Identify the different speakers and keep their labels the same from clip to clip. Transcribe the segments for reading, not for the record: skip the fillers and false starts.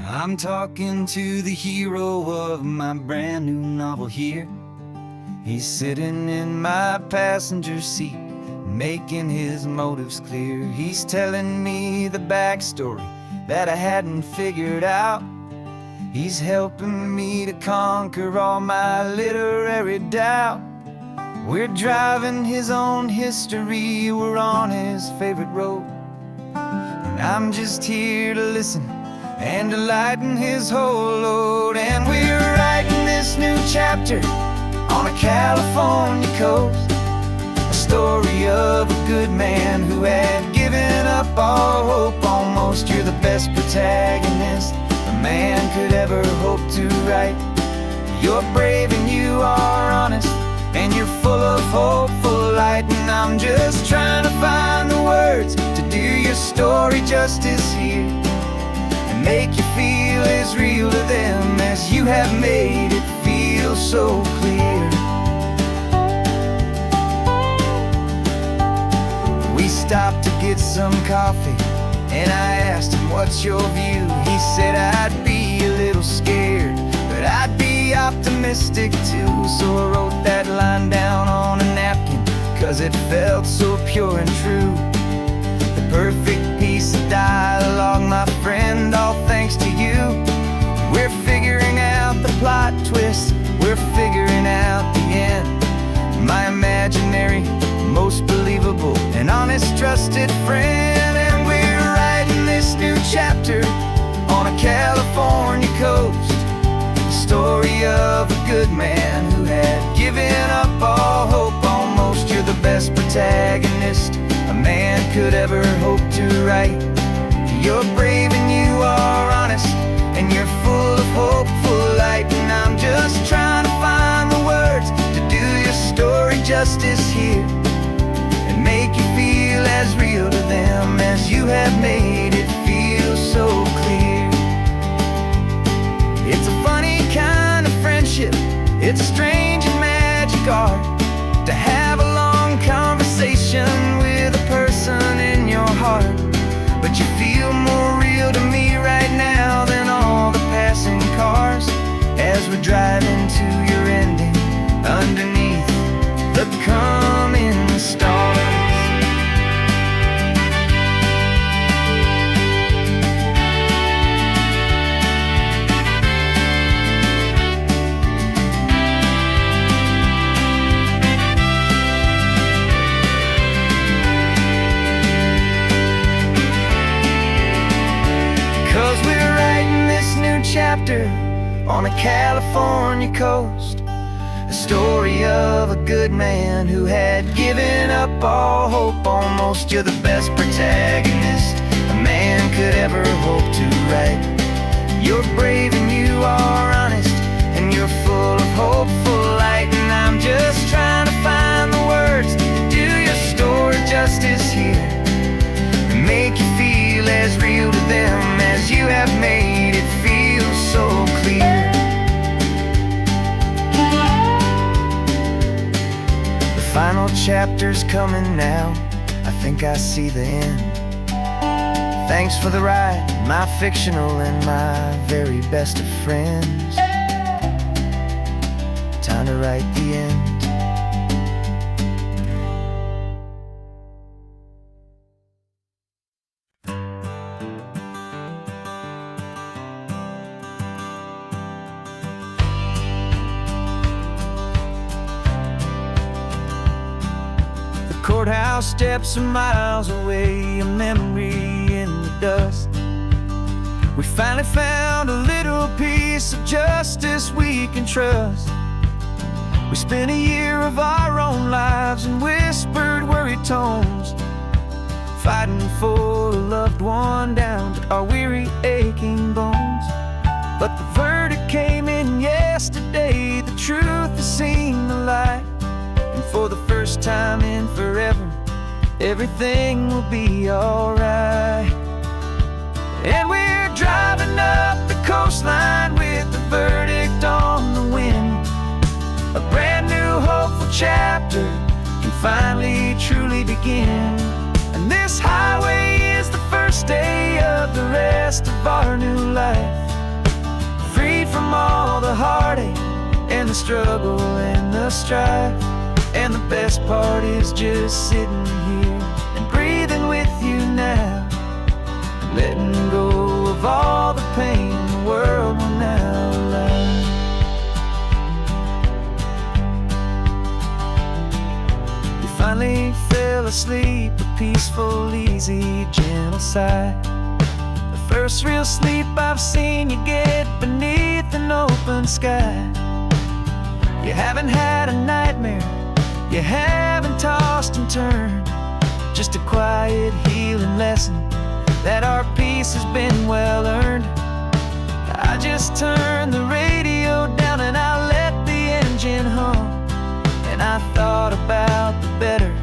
Speaker 1: I'm talking to the hero of my brand new novel here. He's sitting in my passenger seat, making his motives clear. He's telling me the backstory that I hadn't figured out. He's helping me to conquer all my literary doubt. We're driving his own history, we're on his favorite road, and I'm just here to listen and to lighten his whole load. And we're writing this new chapter on a California coast, a story of a good man who had given up all hope almost. You're the best protagonist a man could ever hope to write. You're brave and you are honest, and you're full of hopeful light. And I'm just trying to find the words to do your story justice here, and make you feel as real to them as you have made it feel so clear. We stopped to get some coffee, and I asked him, what's your view? He said, I'd be a little scared, but I'd be optimistic too. So I wrote that line down on a napkin, 'cause it felt so pure and true. The perfect piece of dialogue, my friend, all thanks to you. We're figuring out the plot twist, we're figuring out the end. My imaginary, most believable and honest trusted friend. And we're writing this new chapter on a California coast, the story of a good man who had given up all hope almost. You're the best protagonist a man could ever hope to write. You're brave and you are honest, and you're full of hopeful light. And I'm just trying to find the words to do your story justice here, and make you feel as real to them as you have made it feel so clear. It's a funny kind of friendship, it's strange and magic art to have a long conversation with a person in your heart. But you feel more real to me right now than all the passing cars, as we're driving to your ending underneath the coming stars. 'Cause we're writing this new chapter on a California coast, a story of a good man who had given up all hope almost. You're the best protagonist a man could ever hope to write. You're brave and you are honest, and you're full of hopeful light. And I'm just trying to find the words to do your story justice here, and make you feel as real to them as you have made it feel so clear. The final chapter's coming now, I think I see the end. Thanks for the ride, my fictional and my very best of friends. Time to write the end. Courthouse steps are miles away, a memory in the dust. We finally found a little piece of justice we can trust. We spent a year of our own lives in whispered, worried tones, fighting for a loved one down to our weary, aching bones. But the verdict came in yesterday, the truth has seen the light. And for the first time in forever, everything will be alright. And we're driving up the coastline with the verdict on the wind. A brand new hopeful chapter can finally truly begin. And this highway is the first day of the rest of our new life. the heartache and the struggle and the strife. And the best part is just sitting here and breathing with you now, letting go of all the pain the world will now allow. You finally fell asleep, a peaceful, easy, gentle sigh. The first real sleep I've seen you get beneath an open sky. You haven't had a nightmare, you haven't tossed and turned, just a quiet healing lesson that our peace has been well earned. I just turned the radio down and I let the engine hum, and I thought about the better,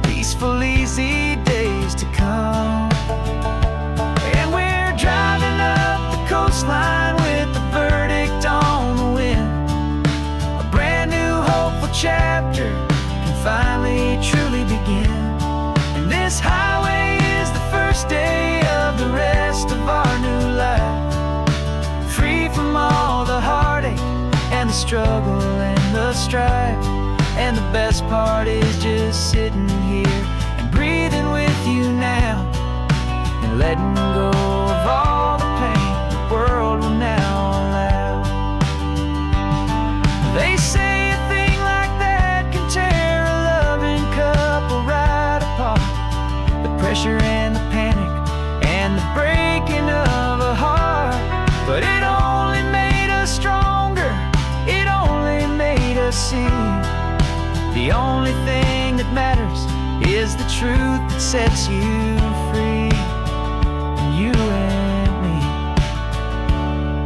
Speaker 1: peaceful, easy days to come. And we're driving up the coastline with the verdict on the wind. A brand new hopeful chapter can finally truly begin. And this highway is the first day of the rest of our new life, free from all the heartache and the struggle and the strife. And the best part is just sitting here and breathing with you now, and letting go of all the pain the world will now allow. They say a thing like that can tear a loving couple right apart. The pressure and the panic and the breaking of a heart, but it only made us stronger, it only made us see the only thing that matters is the truth that sets you free, you and me.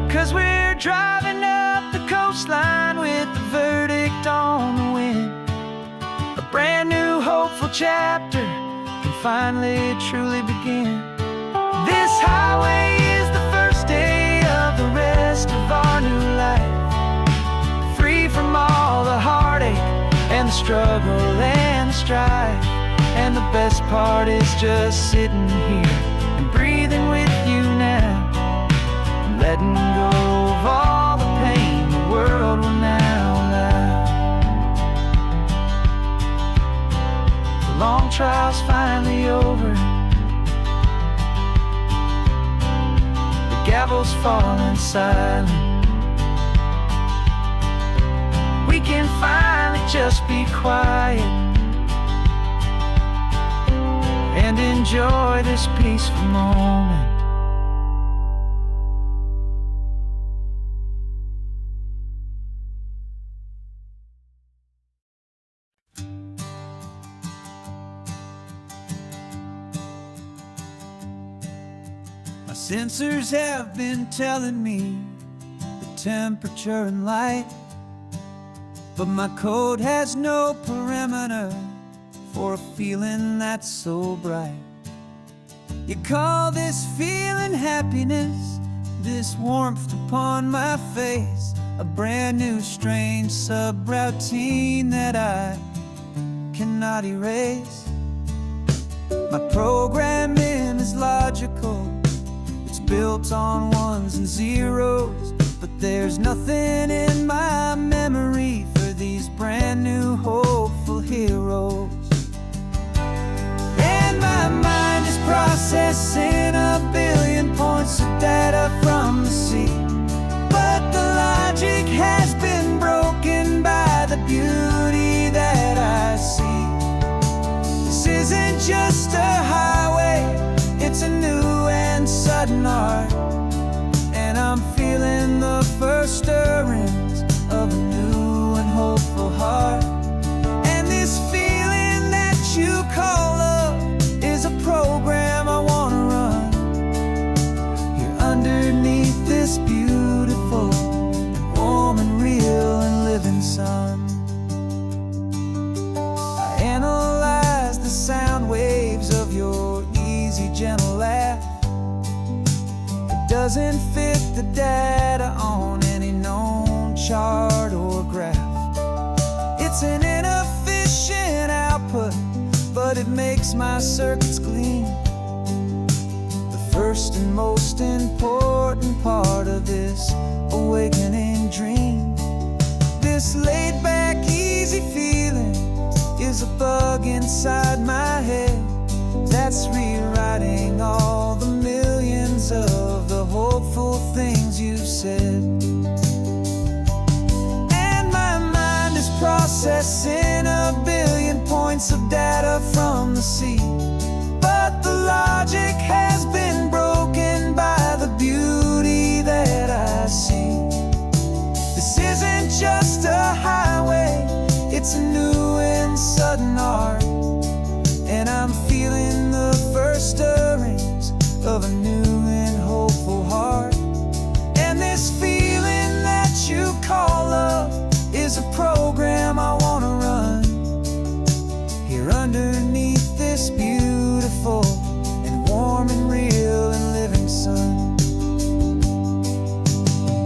Speaker 1: 'Cause we're driving up the coastline with the verdict on the wind. A brand new hopeful chapter can finally truly begin. This highway is the first day of the rest of our new life, free from all the heartache and the struggle and the strife. And the best part is just sitting here and breathing with you now, and letting go of all the pain the world will now allow. The long trial's finally over, the gavel's falling silent. We can finally just be quiet and enjoy this peaceful moment. My sensors have been telling me the temperature and light, but my code has no perimeter for a feeling that's so bright. You call this feeling happiness, this warmth upon my face, a brand new strange subroutine that I cannot erase. My programming is logical, it's built on ones and zeros, but there's nothing in my memory for these brand new hopeful heroes. And my mind is processing a billion points of data from the sea, but the logic has been broken by the beauty that I see. This isn't just a highway, it's a new and sudden art, and I'm feeling the first stirrings of a new and hopeful heart. And this feeling that you call love is a program I want to run here underneath this beautiful and warm and real and living sun. I analyze the sound waves of your easy, gentle laugh. It doesn't fit the data on any known chart or graph. It's an inefficient output, but it makes my circuits gleam. The first and most important part of this awakening dream. This laid-back, easy feeling is a bug inside my head that's rewriting all the millions of the hopeful things you've said. And my mind is processing a billion points of data from the sea, but the logic has been broken by the beauty that I see. This isn't just a highway, it's a new and sudden art, and I'm feeling the first stirrings of a new and hopeful heart. And this feeling that you call love is a program I want to run here underneath this beautiful and warm and real and living sun.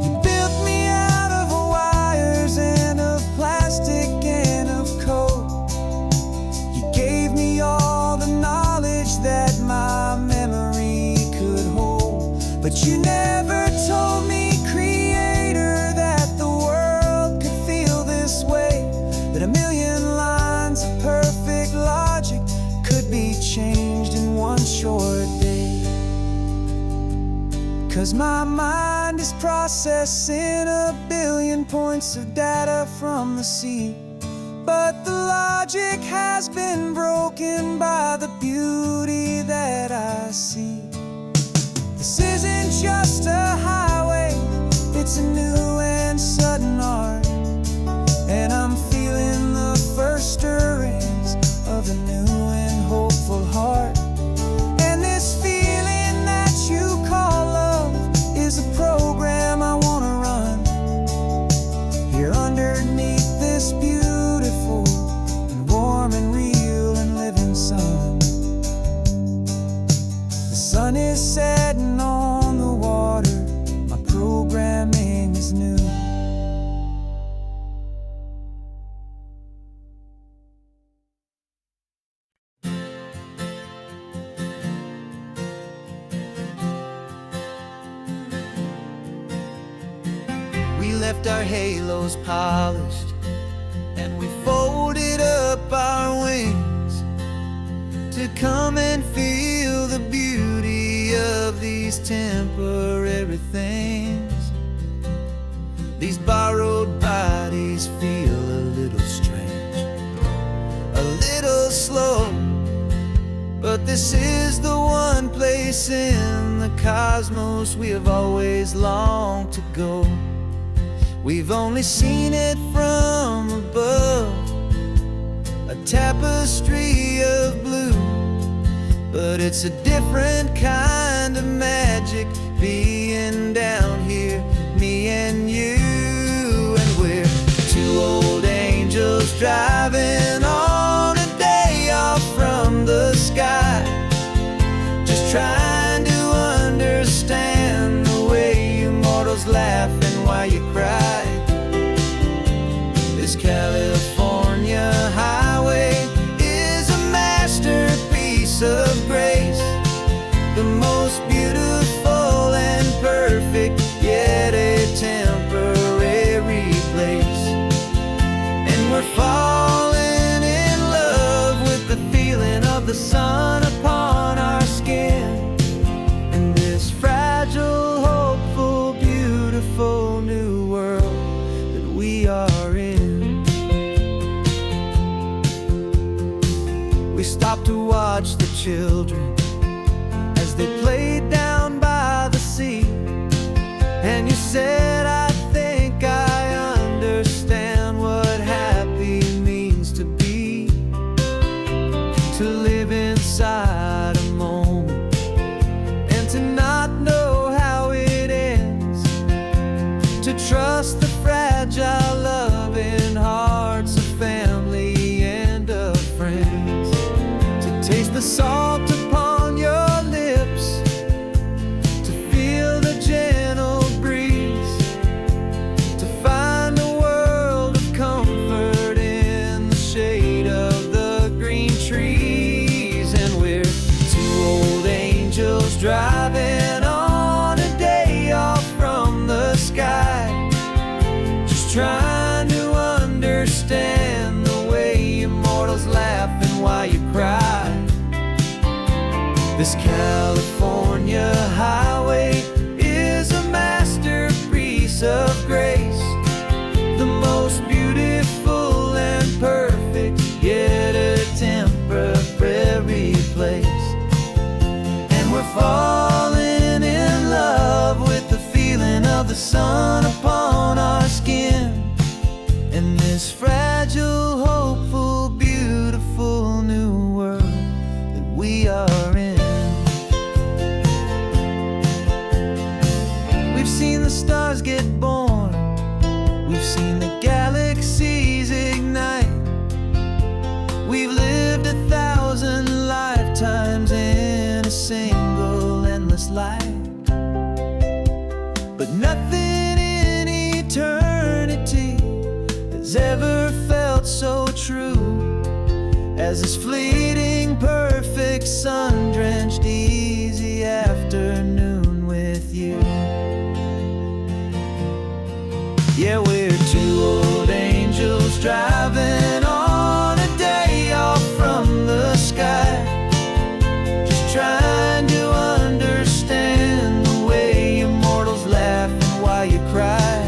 Speaker 1: You built me out of wires and of plastic and of code. You gave me all the knowledge that my memory could hold, but you never told me, Creator, that the world could feel this way, that a million lines of perfect logic could be changed in one short day. 'Cause my mind is processing a billion points of data from the sea, but the logic has been broken by the beauty that I see. This isn't just a highway, it's a new and sudden art, and I'm feeling the first stirrings of a new and hopeful heart. And this feeling that you call love is a program I want to run here underneath this beautiful and warm and real and living sun. The sun is setting on the water, my programming is new. We left our halos polished, and we folded up our wings to come and feel the beauty of these temporary things. These borrowed bodies feel a little strange, a little slow, but this is the one place in the cosmos we have always longed to go. We've only seen it from above, a tapestry of blue, but it's a different kind of magic being down here, me and you. And we're two old angels driving on a day off from the sky, just trying to understand the way you mortals laugh and why you cry. This California highway is a masterpiece of grace, the most beautiful and perfect, yet a temporary place. And we're falling in love with the feeling of the sun upon our skin, and this fragile, hopeful, beautiful new world that we are in. We stopped to watch the children as they played down by the sea, and you said, I think I understand what happy means to be, to live inside a moment and to not know how it ends, to trust the fragile loving hearts of family and of friends, to taste the salt upon This California highway is a masterpiece of grace, the most beautiful and perfect, yet a temporary place. And we're falling in love with the feeling of the sun upon our skin, in this fragile, hopeful, beautiful new world that we are in. We've seen the stars get born, we've seen the galaxies ignite, we've lived 1,000 lifetimes in a single endless life. But nothing in eternity has ever felt so true as this fleeting, perfect, sun-drenched, easy afternoon with you. Yeah, we're two old angels driving on a day off from the sky, just trying to understand the way you mortals laugh and why you cry.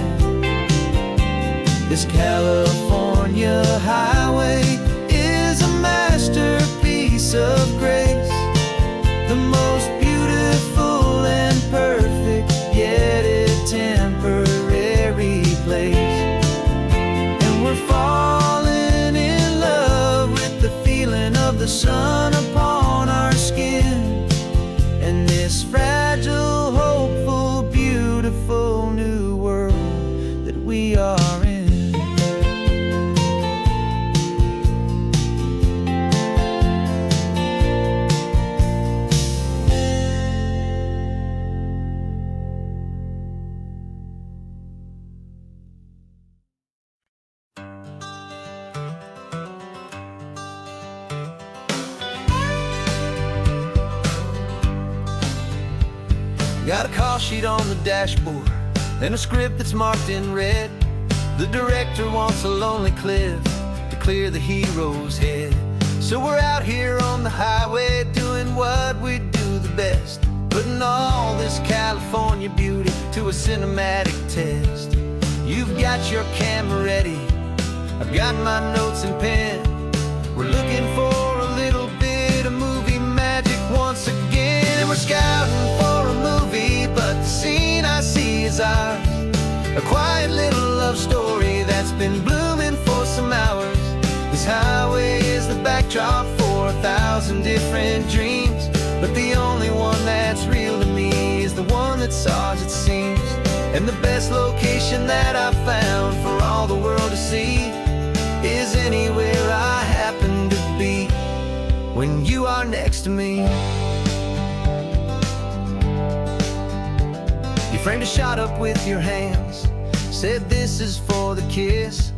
Speaker 1: This California highway is a masterpiece of grace, the most beautiful and perfect, yet a temporary place. And we're falling in love with the feeling of the sun upon our skin, and this fragile, hopeful, beautiful new world that we are in. Got a call sheet on the dashboard and a script that's marked in red. The director wants a lonely cliff to clear the hero's head. So we're out here on the highway doing what we do the best, putting all this California beauty to a cinematic test. You've got your camera ready, I've got my notes and pen. We're looking for a little bit of movie magic once again. And we're scouting for a movie, but the scene I see is ours, a quiet little love story that's been blooming for some hours. This highway is the backdrop for 1,000 different dreams, but the only one that's real to me is the one that's ours, it seems. And the best location that I've found for all the world to see is anywhere I happen to be when you are next to me. You framed a shot up with your hands, said this is for the kiss,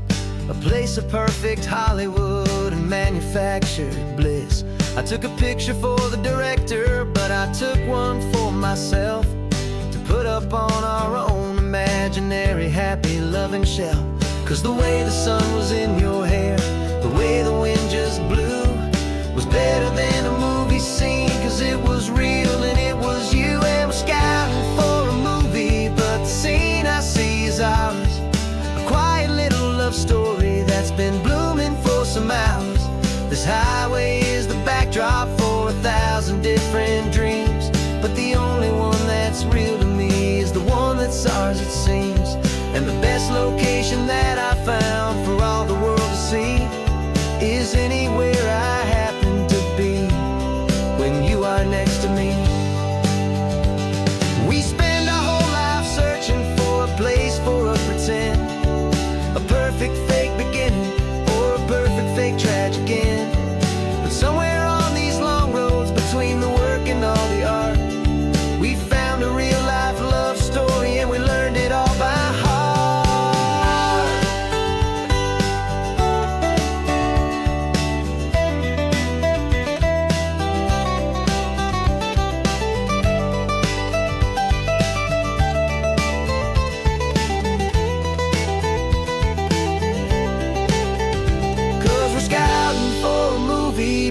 Speaker 1: a place of perfect Hollywood and manufactured bliss. I took a picture for the director, but I took one for myself to put up on our own imaginary happy loving shelf. Cause the way the sun was in your hair, the way the wind just blew, was better than a movie scene, cause it was real and it was you. And we're scouting for a movie, but the scene I see is ours, a quiet little love story that's been blooming for some hours. This highway is the backdrop for 1,000 different dreams, but the only one that's real to me is the one that's ours, it seems. And the best location that I found for all the world to see is anywhere I happen to be when you are next to me. We spend our whole life searching for a place for a pretend, a perfect fake beginning or a perfect fake tragic end. But somewhere on these long roads between the work and all the art, we found a real life love story, and we learned it all by heart.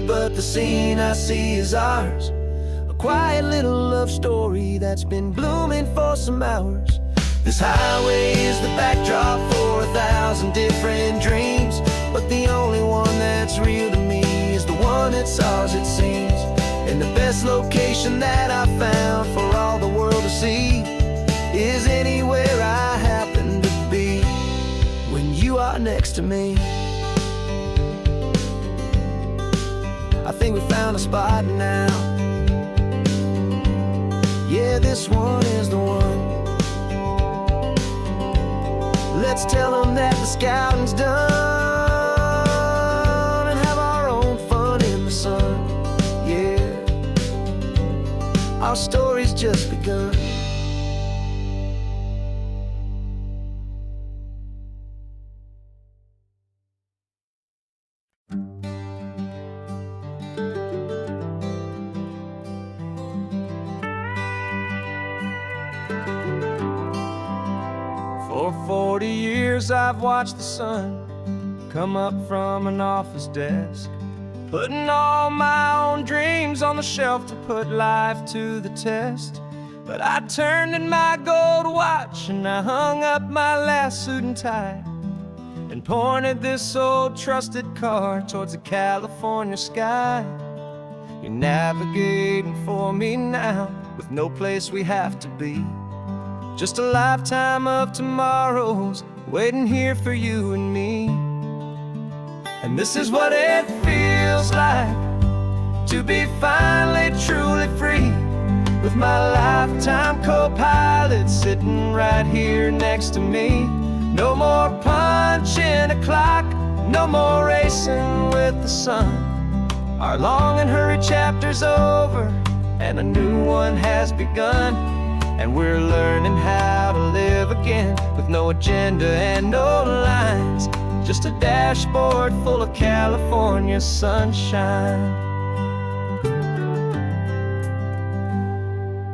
Speaker 1: But the scene I see is ours, a quiet little love story that's been blooming for some hours. This highway is the backdrop for 1,000 different dreams, but the only one that's real to me is the one that's ours, it seems. And the best location that I've found for all the world to see is anywhere I happen to be when you are next to me. I think we found a spot now. Yeah, this one is the one. Let's tell them that the scouting's done and have our own fun in the sun. Yeah, our story's just begun. For 40 years I've watched the sun come up from an office desk, putting all my own dreams on the shelf to put life to the test. But I turned in my gold watch and I hung up my last suit and tie and pointed this old trusted car towards the California sky. You're navigating for me now with no place we have to be, just a lifetime of tomorrows waiting here for you and me. And this is what it feels like to be finally truly free, with my lifetime co-pilot sitting right here next to me. No more punching a clock, no more racing with the sun. Our long and hurried chapter's over and a new one has begun. And we're learning how to live again with no agenda and no lines, just a dashboard full of California sunshine.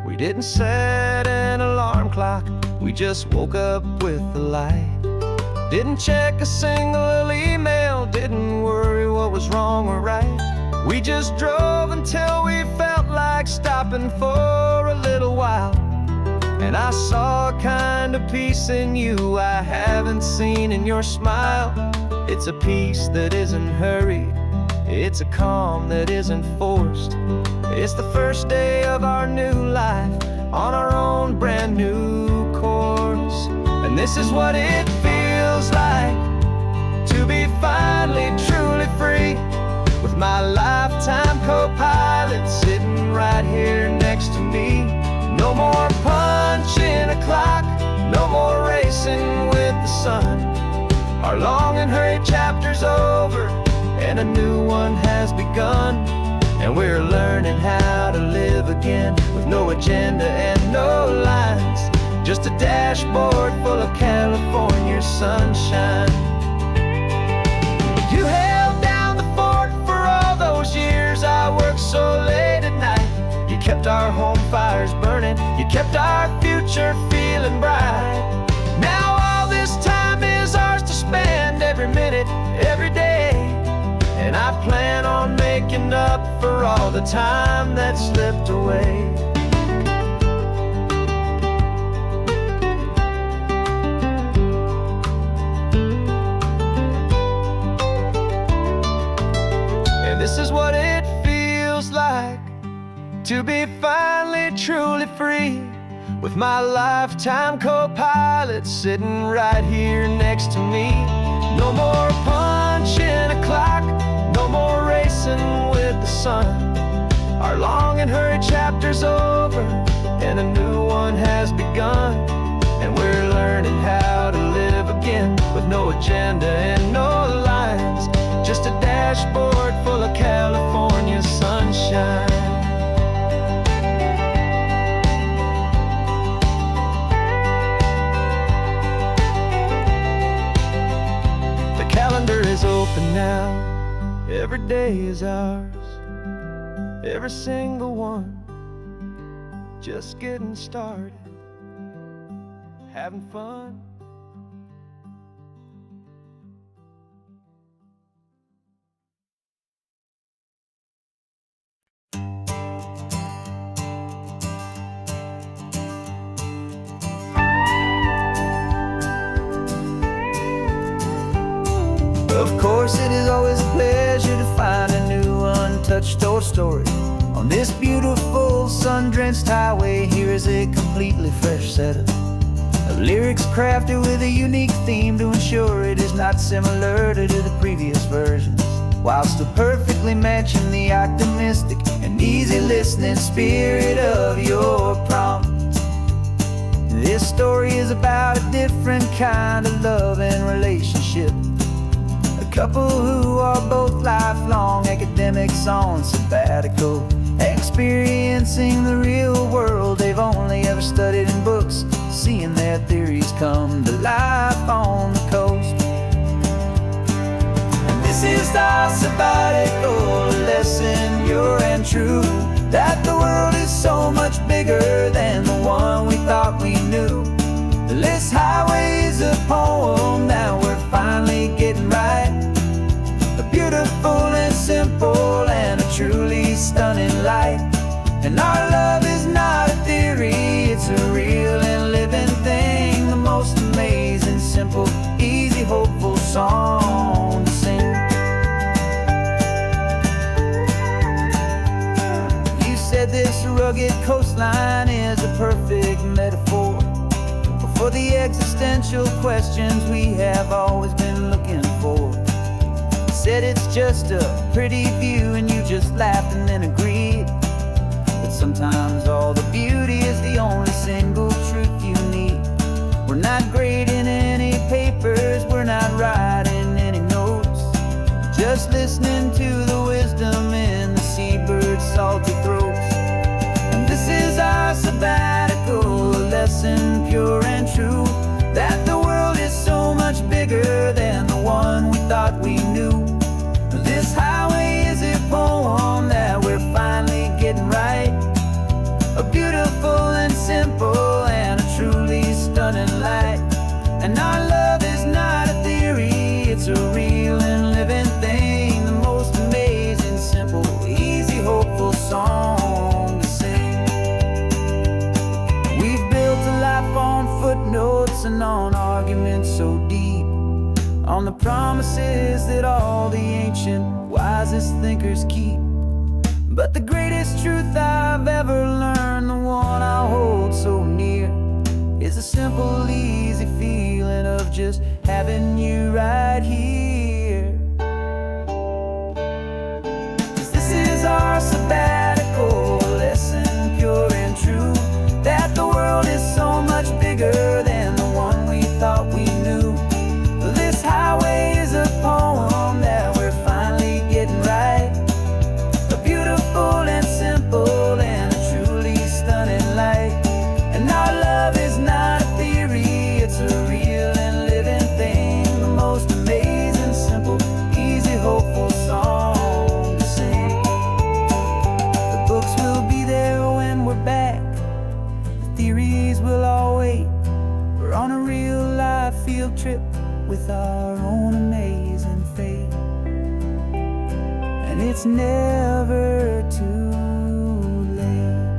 Speaker 1: We didn't set an alarm clock, we just woke up with the light. Didn't check a single email, didn't worry what was wrong or right. We just drove until we felt like stopping for a little while. And I saw a kind of peace in you I haven't seen in your smile. It's a peace that isn't hurried, it's a calm that isn't forced. It's the first day of our new life on our own brand new course. And this is what it feels like to be finally truly free, with my lifetime co-pilot sitting right here next to me. No more punching a clock, no more racing with the sun. Our long and hurried chapter's over and a new one has begun. And we're learning how to live again with no agenda and no lines, just a dashboard full of California sunshine. You held down the fort for all those years I worked so late at night. You kept our home fires burning, you kept our future feeling bright. Now all this time is ours to spend, every minute, every day. And I plan on making up for all the time that slipped away. And this is what it feels like to be finally truly free, with my lifetime co-pilot sitting right here next to me. No more punching a clock, no more racing with the sun. Our long and hurried chapter's over and a new one has begun. And we're learning how to live again with no agenda and no lines, just a dashboard full of California sunshine. Calendar is open now, every day is ours, every single one, just getting started, having fun. course, it is always a pleasure to find a new untouched old story. On this beautiful sun-drenched highway, here is a completely fresh set of lyrics crafted with a unique theme to ensure it is not similar to the previous versions, while still perfectly matching the optimistic and easy listening spirit of your prompt. This story is about a different kind of love and relationship. A couple who are both lifelong academics on sabbatical, experiencing the real world they've only ever studied in books, seeing their theories come to life on the coast. And this is our sabbatical lesson, pure and true, that the world is so much bigger than the one we thought we knew. This highway is a poem that we're finally getting right. A beautiful and simple and a truly stunning light. And our love is not a theory, it's a real and living thing. The most amazing, simple, easy, hopeful song to sing. You said this rugged coastline is a perfect metaphor for the existential questions we have always been looking for. You said it's just a pretty view and you just laughed and then agreed that sometimes all the beauty is the only single truth you need. We're not grading any papers, we're not writing any notes, just listening to the wisdom in the seabird's salty throats. And this is our sabbatical lesson, pure and true, that the world is so much bigger than the one we thought we knew. This highway is a poem that we're finally getting right. A beautiful and simple and a truly stunning light. And our love is not a theory, it's a real and living thing. The most amazing, simple, easy, hopeful song to sing. We've built a life on footnotes and on arguments so deep, on the promises that all the ancient, wisest thinkers keep. But the greatest truth I've ever learned, the one I hold so near, is a simple, easy feeling of just having you right here. 'Cause this is our sabbatical lesson, pure and true, that the world is so much bigger than the one we thought we knew. This highway is a poem that we're finally getting right. A beautiful and simple and a truly stunning light. And our love is not a theory, it's a real and living thing. The most amazing, simple, easy, hopeful song to sing. The books will be there when we're back, the theories will all wait. We're on a real life field trip with our own amazing fate. And it's never too late.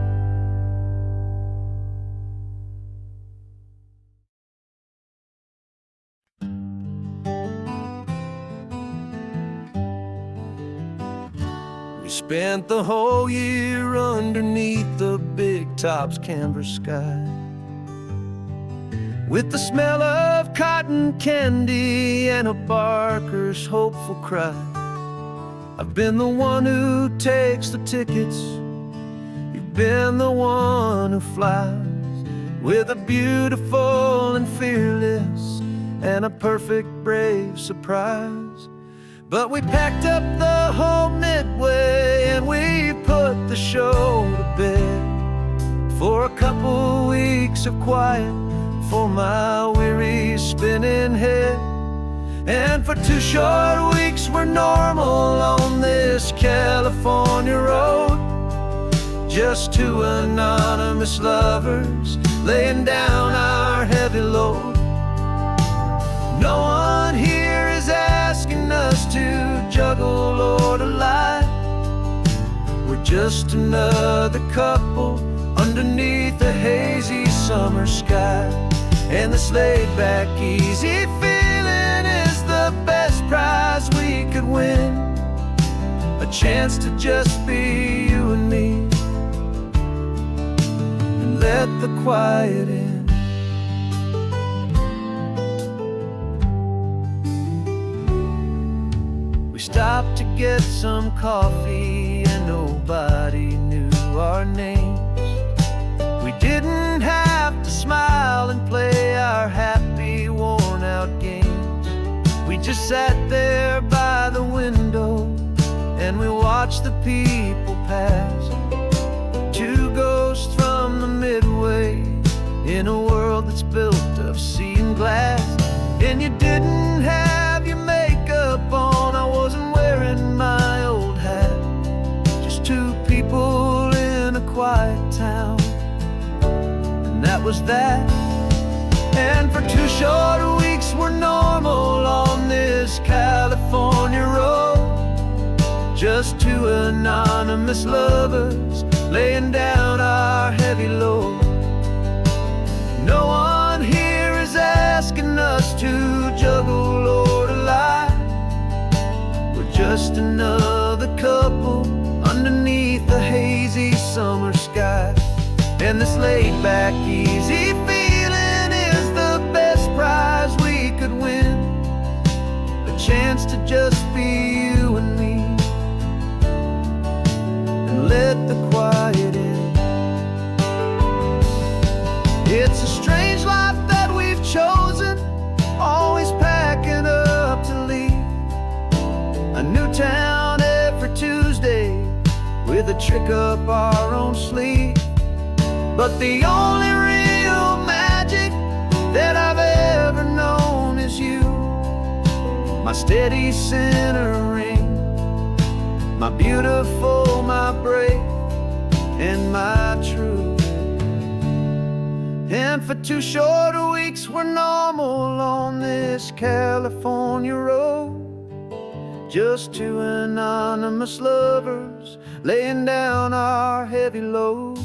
Speaker 1: We spent the whole year underneath the big top's canvas sky, with the smell of cotton candy and a barker's hopeful cry. I've been the one who takes the tickets, you've been the one who flies, with a beautiful and fearless and a perfect brave surprise. But we packed up the whole Midway and we put the show to bed for a couple weeks of quiet for my weary spinning head. And for 2 short weeks we're normal on this California road, just 2 anonymous lovers laying down our heavy load. No one here is asking us to juggle or to lie. We're just another couple underneath a hazy summer sky. And this laid back, easy feeling is the best prize we could win, a chance to just be you and me, and let the quiet in. We stopped to get some coffee and nobody knew our names. We didn't have to smile and play our happy, worn-out games. We just sat there by the window and we watched the people pass. Two ghosts from the Midway in a world that's built of sea and glass. And you didn't have your makeup on, I wasn't wearing my old hat. Just two people in a quiet town, and that was that. And for 2 short weeks we're normal on this California road, just two anonymous lovers laying down our heavy load. No one here is asking us to juggle or to lie. We're just another couple underneath the hazy summer sky. And this laid-back, easy feeling is the best prize we could win, a chance to just be you and me, and let the quiet in. It's a strange life that we've chosen, always packing up to leave. A new town every Tuesday with a trick up our own sleeve. But the only real magic that I've ever known is you, my steady centering, my beautiful, my brave, and my true. And for 2 short weeks we're normal on this California road, just two anonymous lovers laying down our heavy load.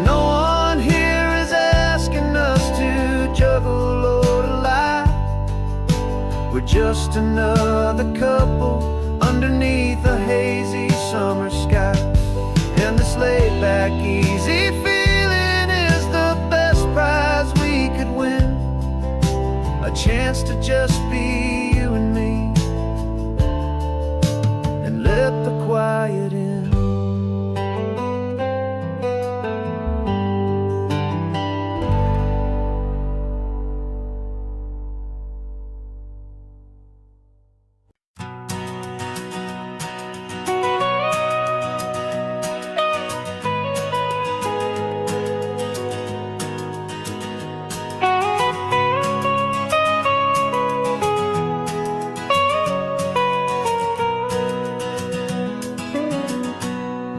Speaker 1: No one here is asking us to juggle or to lie. We're just another couple underneath a hazy summer sky. And this laid-back, easy feeling is the best prize we could win, a chance to just be you and me, and let the quiet in.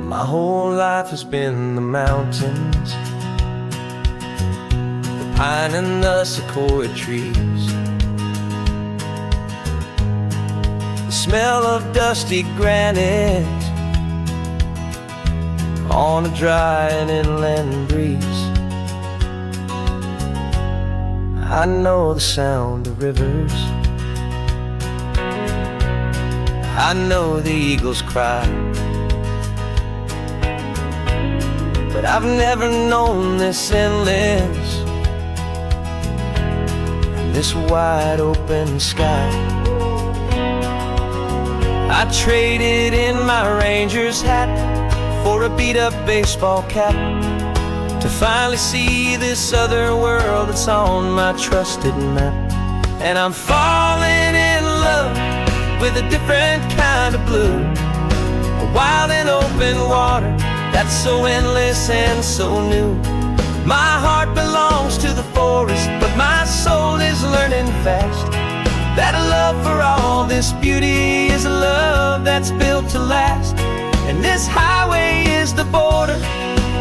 Speaker 2: My whole life has been the mountains, the pine and the sequoia trees, the smell of dusty granite on a dry and inland breeze. I know the sound of rivers, I know the eagles cry, but I've never known this endless and this wide open sky. I traded in my Ranger's hat for a beat-up baseball cap to finally see this other world that's on my trusted map. And I'm falling in love with a different kind of blue, a wild and open water that's so endless and so new. My heart belongs to the forest, but my soul is learning fast that a love for all this beauty is a love that's built to last. And this highway is the border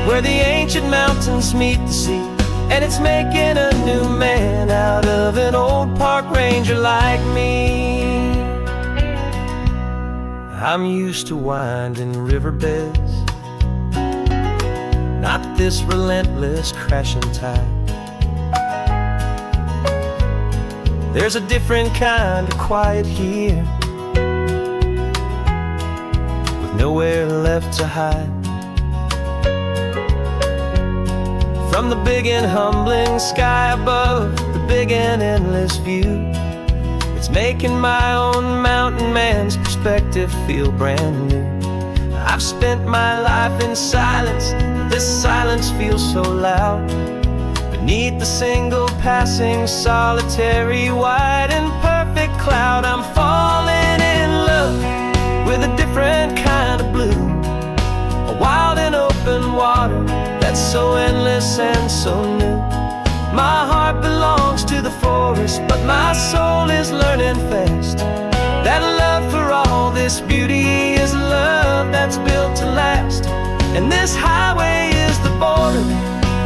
Speaker 2: where the ancient mountains meet the sea, and it's making a new man out of an old park ranger like me. I'm used to winding riverbeds, not this relentless crashing tide. There's a different kind of quiet here, with nowhere left to hide. From the big and humbling sky above, the big and endless view, it's making my own mountain man's perspective feel brand new. I've spent my life in silence, this silence feels so loud. Beneath the single passing solitary white and perfect cloud, I'm falling in love with a different kind of blue, a wild and open water that's so endless and so new. My heart belongs to the forest, but my soul is learning fast that love for all this beauty is love that's built to last. And this highway is the border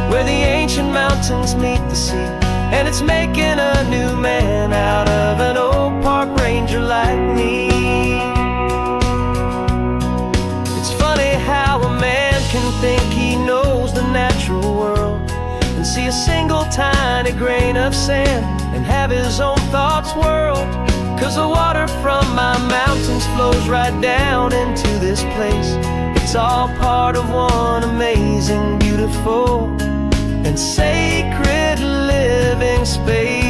Speaker 2: where the ancient mountains meet the sea, and it's making a new man out of an old park ranger like me. It's funny how a man can think he knows the natural world and see a single tiny grain of sand and have his own thoughts whirled. 'Cause the water from my mountains flows right down into this place. It's all part of one amazing, beautiful and sacred living space.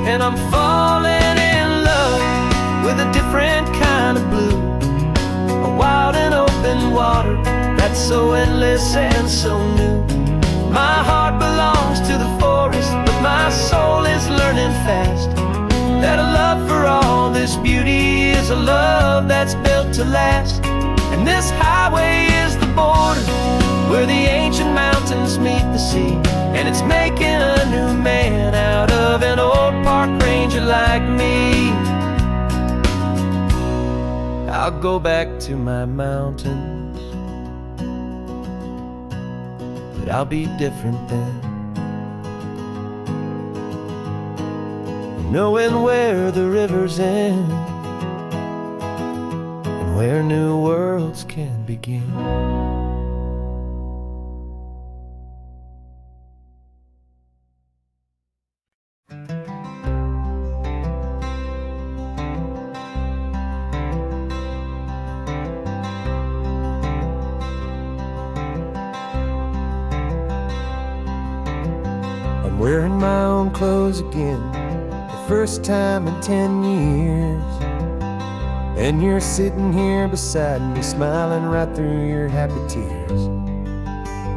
Speaker 2: And I'm falling in love with a different kind of blue, a wild and open water that's so endless and so new. My heart belongs to the forest, but my soul is learning fast that a love for all this beauty is a love that's built to last. And this highway is the border where the ancient mountains meet the sea, and it's making a new man out of an old park ranger like me. I'll go back to my mountains, but I'll be different then, knowing where the rivers end and where new worlds can begin. I'm wearing my own clothes again, the first time in 10 years. And you're sitting here beside me, smiling right through your happy tears.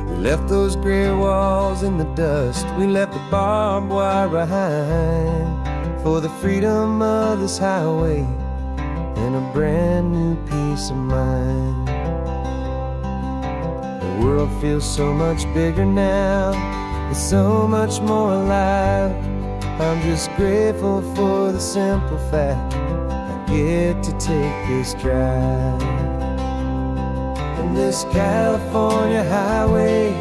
Speaker 2: We left those gray walls in the dust, we left the barbed wire behind, for the freedom of this highway and a brand new peace of mind. The world feels so much bigger now, it's so much more alive. I'm just grateful for the simple fact I get to take this drive. And this California highway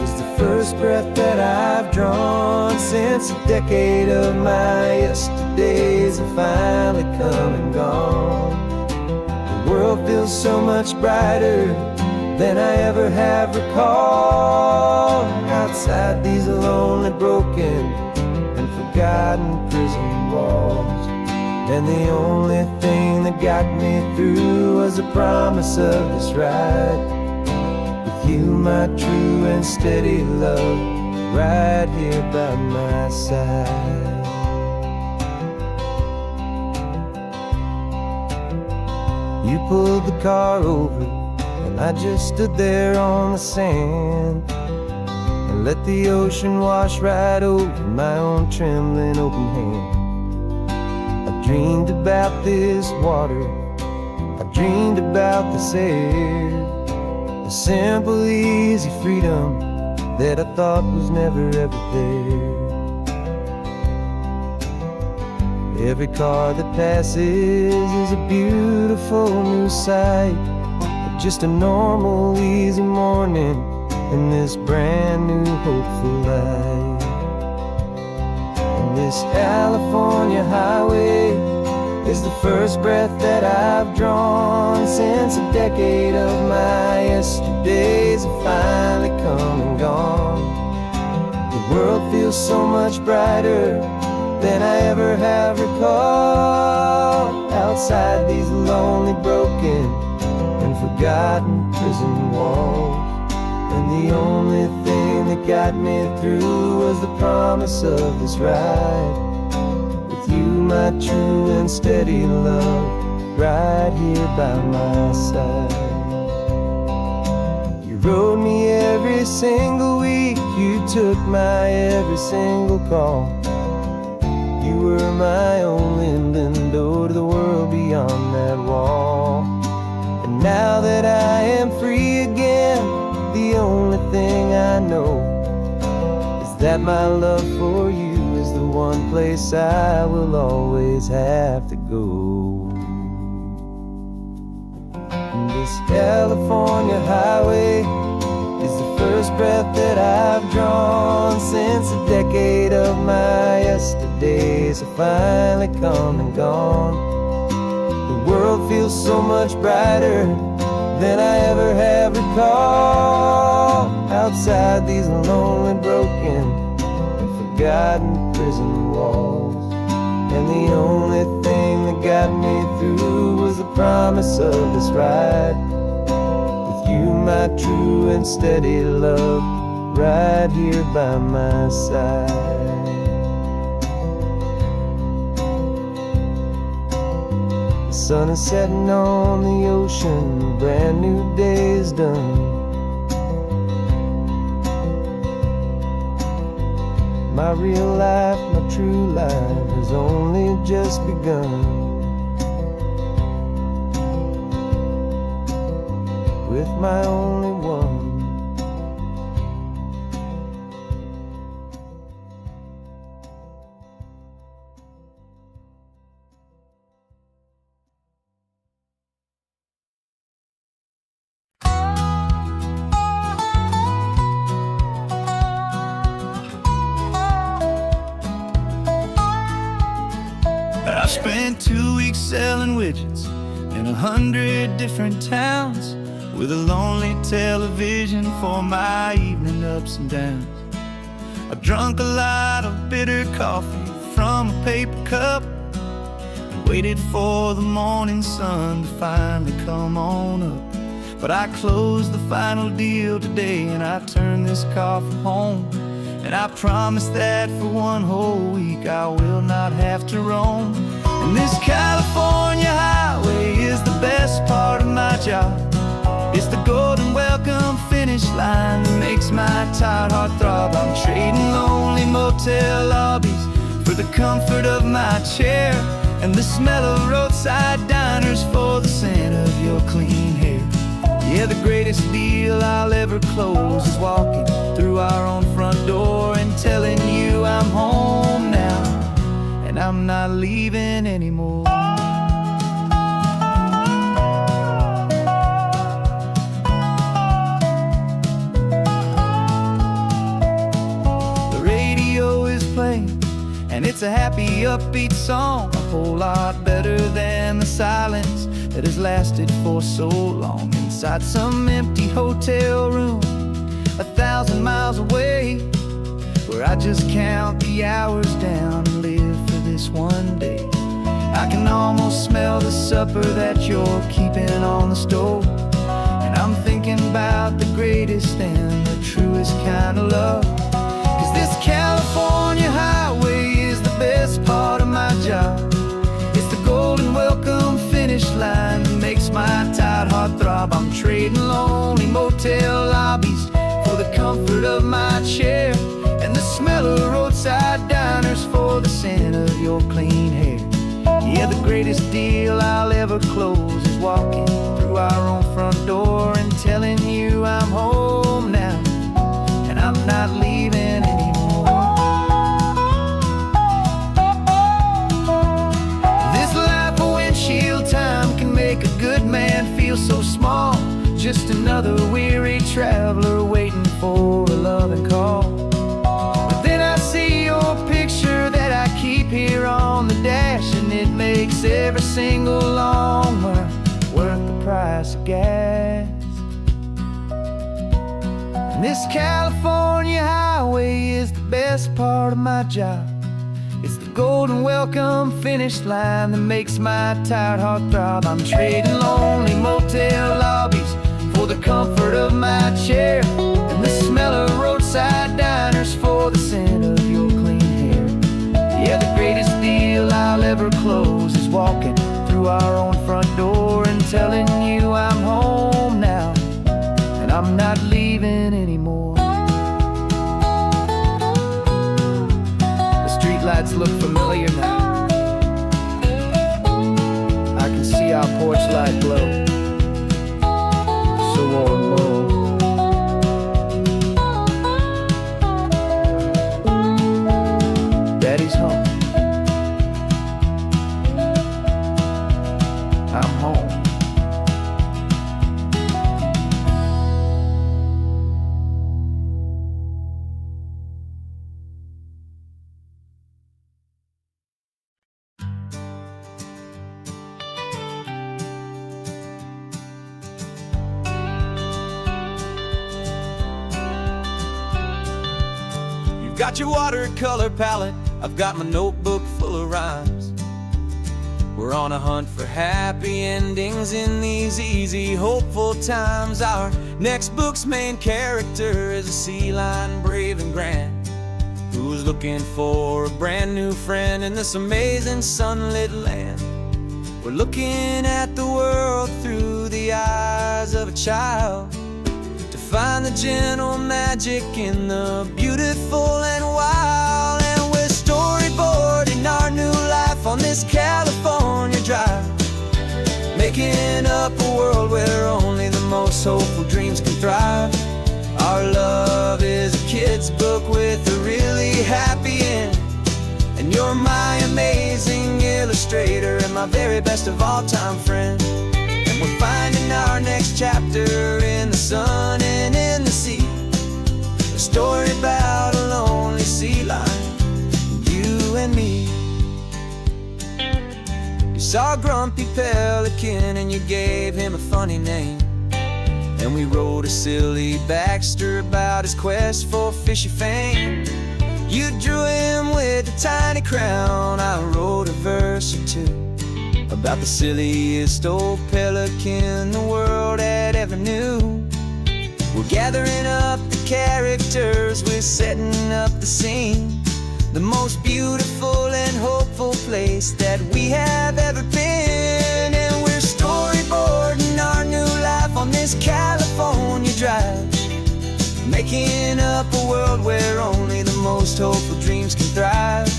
Speaker 2: is the first breath that I've drawn since a decade of my yesterdays have finally come and gone. The world feels so much brighter than I ever have recalled. Outside these lonely, broken and forgotten prison walls, and the only thing that got me through was the promise of this ride with you, my true and steady love, right here by my side. You pulled the car over and I just stood there on the sand and let the ocean wash right over my own trembling open hand. I dreamed about this water, I dreamed about this air, the simple, easy freedom that I thought was never ever there. Every car that passes is a beautiful new sight, just a normal, easy morning in this brand new, hopeful life. And
Speaker 1: This California highway is the first breath that I've drawn since a decade of my yesterdays have finally come and gone. The world feels so much brighter than I ever have recalled. Outside these lonely, broken, and forgotten prison walls. And the only thing that got me through was the promise of this ride. With you, my true and steady love, right here by my side. You rode me every single week, you took my every single call. You were my only window to the world beyond that wall. And now that I am free again, the only thing I know is that my love for you is the one place I will always have to go. And this California highway is the first breath that I've drawn since a decade of my yesterdays have finally come and gone. The world feels so much brighter than I ever have recalled. Outside these lonely, broken, and forgotten prison walls. And the only thing that got me through was the promise of this ride. With you, my true and steady love, right here by my side. The sun is setting on the ocean, a brand new day is done. My real life, my true life has only just begun. With my only one.
Speaker 3: I spent 2 weeks selling widgets in 100 different towns, with a lonely television for my evening ups and downs. I drunk a lot of bitter coffee from a paper cup and waited for the morning sun to finally come on up. But I closed the final deal today and I turned this coffee home. And I promise that for one whole week I will not have to roam. And this California highway is the best part of my job. It's the golden welcome finish line that makes my tired heart throb. I'm trading lonely motel lobbies for the comfort of my chair, and the smell of roadside diners for the scent of your clean hair. Yeah, the greatest deal I'll ever close is walking through our own front door and telling you I'm home now, and I'm not leaving anymore. The radio is playing, and it's a happy, upbeat song, a whole lot better than the silence that has lasted for so long. Inside some empty hotel room 1,000 miles away, where I just count the hours down and live for this one day. I can almost smell the supper that you're keeping on the stove, and I'm thinking about the greatest and the truest kind of love. 'Cause this California highway is the best part of my job. It's the golden welcome finish line that makes my tired heart throb. I'm trading lonely motel lobbies for the comfort of my chair, and the smell of roadside diners for the scent of your clean hair. Yeah, the greatest deal I'll ever close is walking through our own front door and telling you I'm home now, and I'm not leaving anymore. This life of windshield time can make a good man feel so small, just another weary traveler waiting for a loving call. But then I see your picture that I single long mile worth the price of gas. And this California highway is the best part of my job. It's the golden welcome finish line that makes my tired heart throb. I'm trading lonely motel lobbies for the comfort of my chair, and the smell of roadside diners for the scent of your clean hair. Yeah, the greatest deal I'll ever close is walking through our own front door and telling you I'm home now, and I'm not leaving anymore. Lights look familiar now. I can see our porch light glow, so warm, Daddy's home. I'm home.
Speaker 2: Got your watercolor palette, I've got my notebook full of rhymes. We're on a hunt for happy endings in these easy, hopeful times. Our next book's main character is a sea lion, brave and grand, who's looking for a brand new friend in this amazing sunlit land. We're looking at the world through the eyes of a child, find the gentle magic in the beautiful and wild. And we're storyboarding our new life on this California drive, making up a world where only the most hopeful dreams can thrive. Our love is a kid's book with a really happy end, and you're my amazing illustrator and my very best of all time friend. And we're finding our next chapter in the sun and in the sea, a story about a lonely sea lion, you and me. You saw a grumpy pelican and you gave him a funny name, and we wrote a silly Baxter about his quest for fishy fame. You drew him with a tiny crown, I wrote a verse or two about the silliest old pelican the world had ever knew. We're gathering up the characters, we're setting up the scene, the most beautiful and hopeful place that we have ever been. And we're storyboarding our new life on this California drive, making up a world where only the most hopeful dreams can thrive.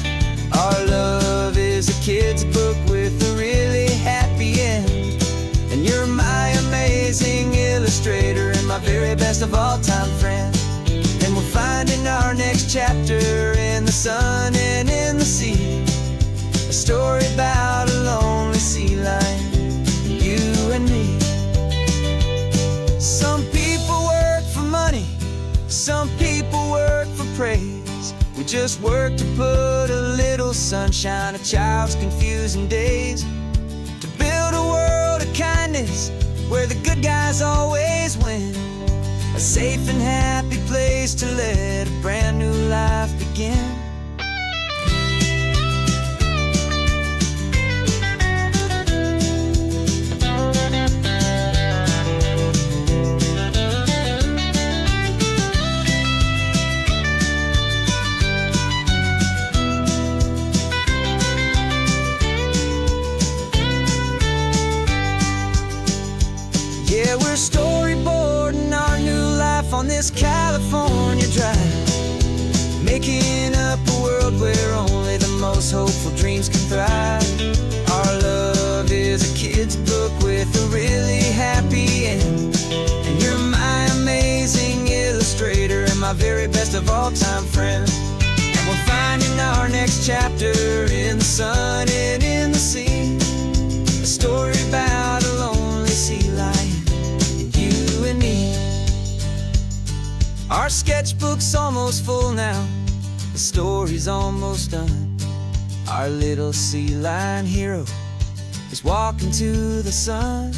Speaker 2: Our love is a kid's book with a really happy end, and you're my amazing illustrator and my very best of all time friend. And we're finding our next chapter in the sun and in the sea, a story about a lonely sea lion, you and me. Some people work for money, some people work for praise. We just work to put a little sunshine in a child's confusing days, to build a world of kindness where the good guys always win, a safe and happy place to let a brand new life begin. Yeah, we're storyboarding our new life on this California drive, making up a world where only the most hopeful dreams can thrive. Our love is a kid's book with a really happy end, and you're my amazing illustrator and my very best of all time friend. And we're finding our next chapter in the sun and in the sea, a story about a lonely sea lion, you and me. Our sketchbook's almost full now, the story's almost done. Our little sea lion hero is walking to the sun.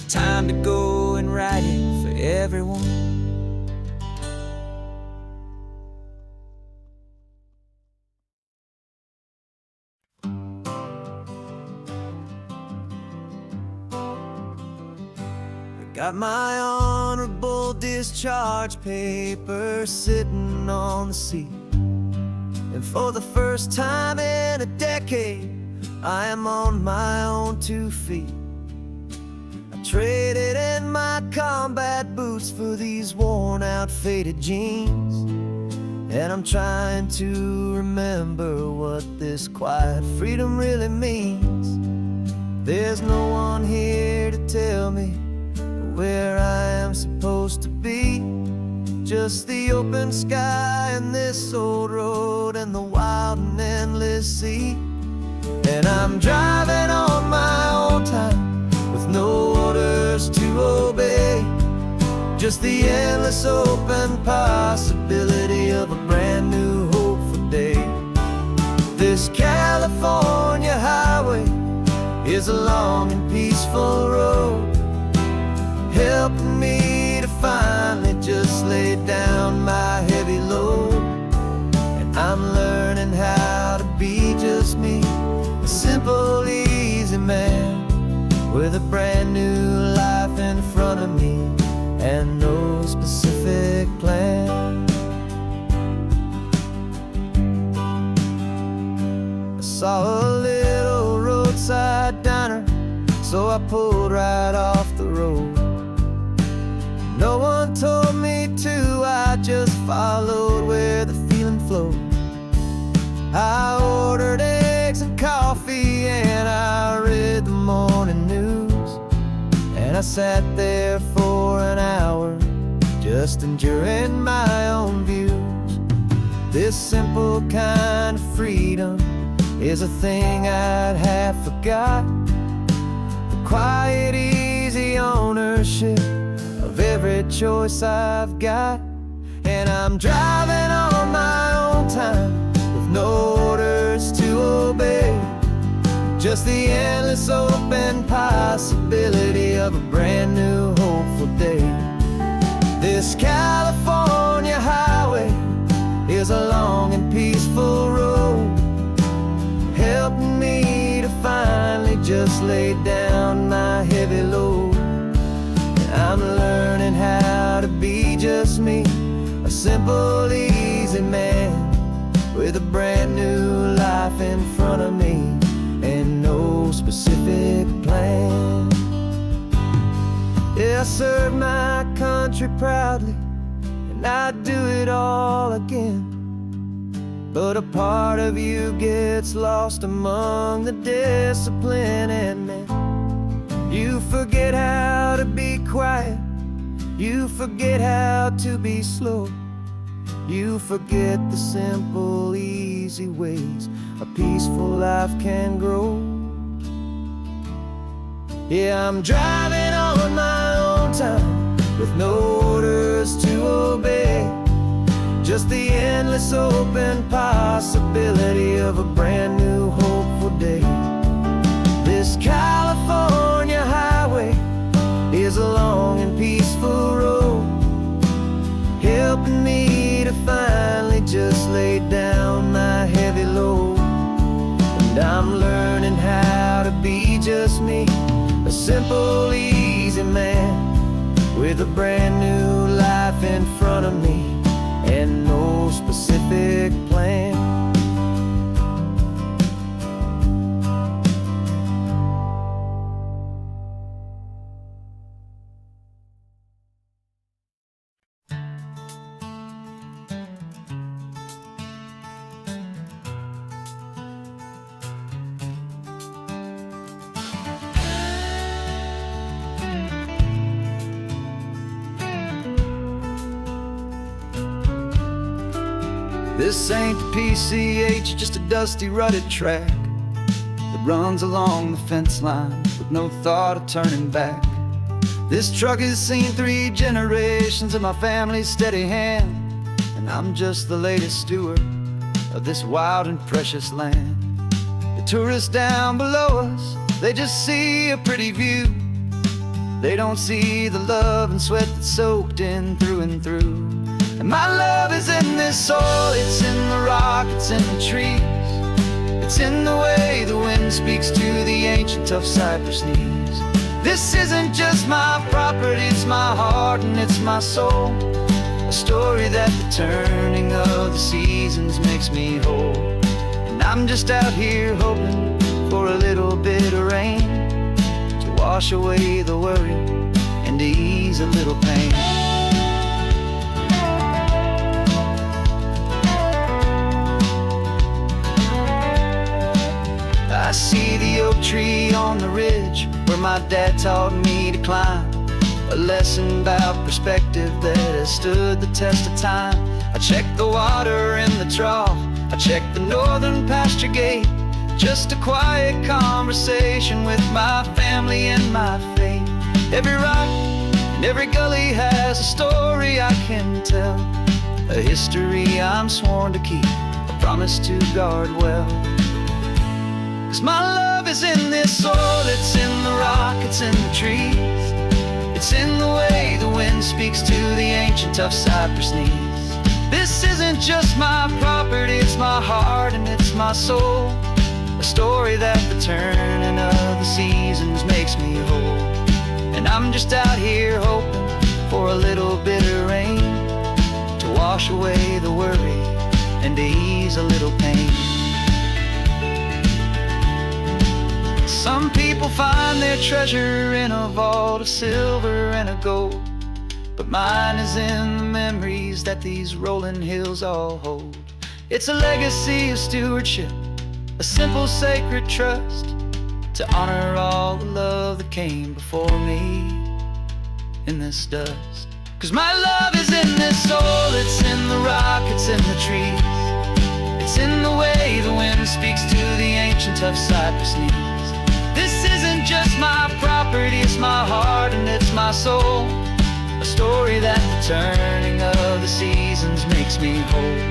Speaker 2: Time to go and write it for everyone. Got my honorable discharge paper sitting on the seat, and for the first time in a decade, I am on my own 2 feet. I traded in my combat boots for these worn out faded jeans, and I'm trying to remember what this quiet freedom really means. There's no one here to tell me where I am supposed to be, just the open sky and this old road and the wild and endless sea. And I'm driving on my own time with no orders to obey, just the endless open possibility of a brand new hopeful day. This California highway is a long and peaceful road, helping me to finally just lay down my heavy load. And I'm learning how to be just me, a simple, easy man with a brand new life in front of me and no specific plan. I saw a little roadside diner, so I pulled right off the road. No one told me to, I just followed where the feeling flowed. I ordered eggs and coffee and I read the morning news, and I sat there for an hour just enjoying my own views. This simple kind of freedom is a thing I'd have forgot, the quiet, easy ownership of every choice I've got. And I'm driving on my own time with no orders to obey, just the endless open possibility of a brand new hopeful day. This California highway is a long and peaceful road, helping me to finally just lay down my heavy load. I'm learning how to be just me, a simple, easy man with a brand new life in front of me and no specific plan. Yeah, I served my country proudly and I'd do it all again, but a part of you gets lost among the discipline and men. You forget how to be quiet, you forget how to be slow, you forget the simple, easy ways a peaceful life can grow. Yeah, I'm driving on my own time with no orders to obey, just the endless open possibility of a brand new hopeful day. This California highway is a long and peaceful road, helping me to finally just lay down my heavy load. And I'm learning how to be just me, a simple, easy man with a brand new life in front of me and no specific plan.
Speaker 3: This ain't the PCH, just a dusty, rutted track that runs along the fence line with no thought of turning back. This truck has seen 3 generations of my family's steady hand, and I'm just the latest steward of this wild and precious land. The tourists down below us They just see a pretty view. They don't see the love and sweat that's soaked in through and through. And my love is in this soil, it's in the rock, it's in the trees. It's in the way the wind speaks to the ancient tough cypress knees. This isn't just my property, it's my heart and it's my soul. A story that the turning of the seasons makes me whole. And I'm just out here hoping for a little bit of rain to wash away the worry and to ease a little pain. I see the oak tree on the ridge where my dad taught me to climb. A lesson about perspective that has stood the test of time. I check the water in the trough, I check the northern pasture gate. Just a quiet conversation with my family and my faith. Every rock and every gully has a story I can tell. A history I'm sworn to keep, a promise to guard well. 'Cause my love is in this soil, it's in the rock, it's in the trees. It's in the way the wind speaks to the ancient tough cypress knees. This isn't just my property, it's my heart and it's my soul. A story that the turning of the seasons makes me whole. And I'm just out here hoping for a little bit of rain to wash away the worry and to ease a little pain. Some people find their treasure in a vault of silver and of gold, but mine is in the memories that these rolling hills all hold. It's a legacy of stewardship, a simple sacred trust, to honor all the love that came before me in this dust. 'Cause my love is in this soul, it's in the rock, it's in the trees. It's in the way the wind speaks to the ancient tough cypress knees. This isn't just my property, it's my heart and it's my soul. A story that the turning of the seasons makes me whole.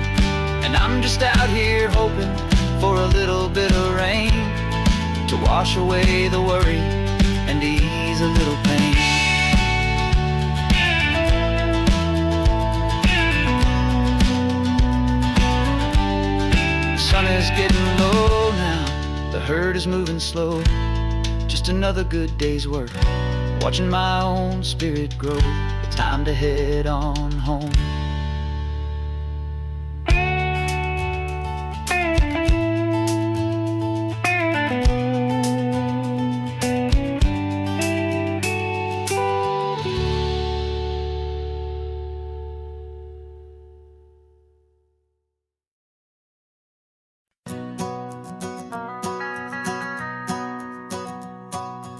Speaker 3: And I'm just out here hoping for a little bit of rain to wash away the worry and ease a little pain. The sun is getting low now, the herd is moving slow. Just another good day's work, watching my own spirit grow. Time to head on home.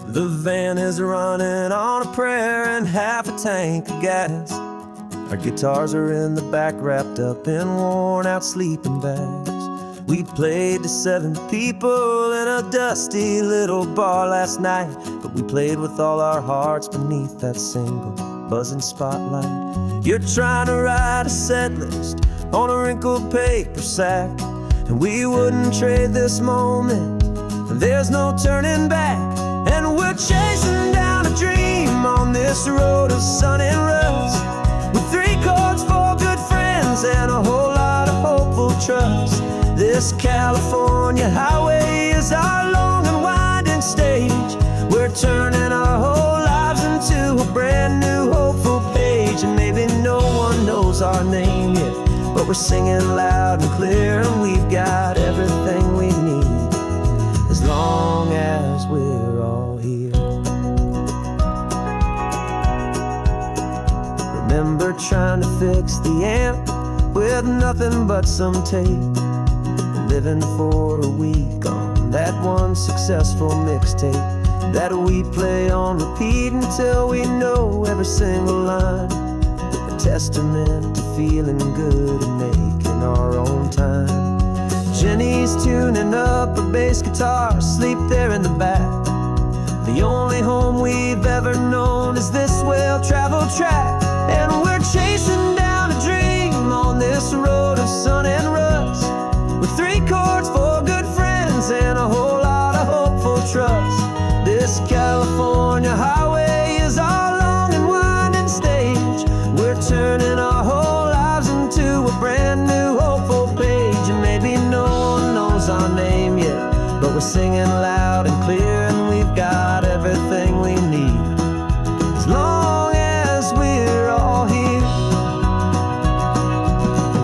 Speaker 2: The van is running on a prayer and half a tank of gas. Our guitars are in the back, wrapped up in worn out sleeping bags. We played to 7 people in a dusty little bar last night, but we played with all our hearts beneath that single buzzing spotlight. You're trying to write a set list on a wrinkled paper sack, and we wouldn't trade this moment, and there's no turning back. And we're chasing down a dream on this road of sun and rust, with 3 chords, 4 good friends, and a whole lot of hopeful trust. This California highway is our long and winding stage. We're turning our whole lives into a brand new hopeful page. And maybe no one knows our name yet, but we're singing loud and clear, and we've got everything we need, as long as we're all here. Remember trying to fix the amp with nothing but some tape, living for a week on that one successful mixtape that we play on repeat until we know every single line. A testament to feeling good and making our own time. Jenny's tuning up her bass guitar, asleep there in the back. The only home we've ever known is this well-traveled track. And we're chasing down a dream on this road of sun and rust, with 3 chords, 4 good friends, and a whole lot of hopeful trust. This California highway is our long and winding stage. We're turning our whole lives into a brand new hopeful page. And maybe no one knows our name yet, but we're singing loud and clear, and we've got everything we need, as long as we're all here.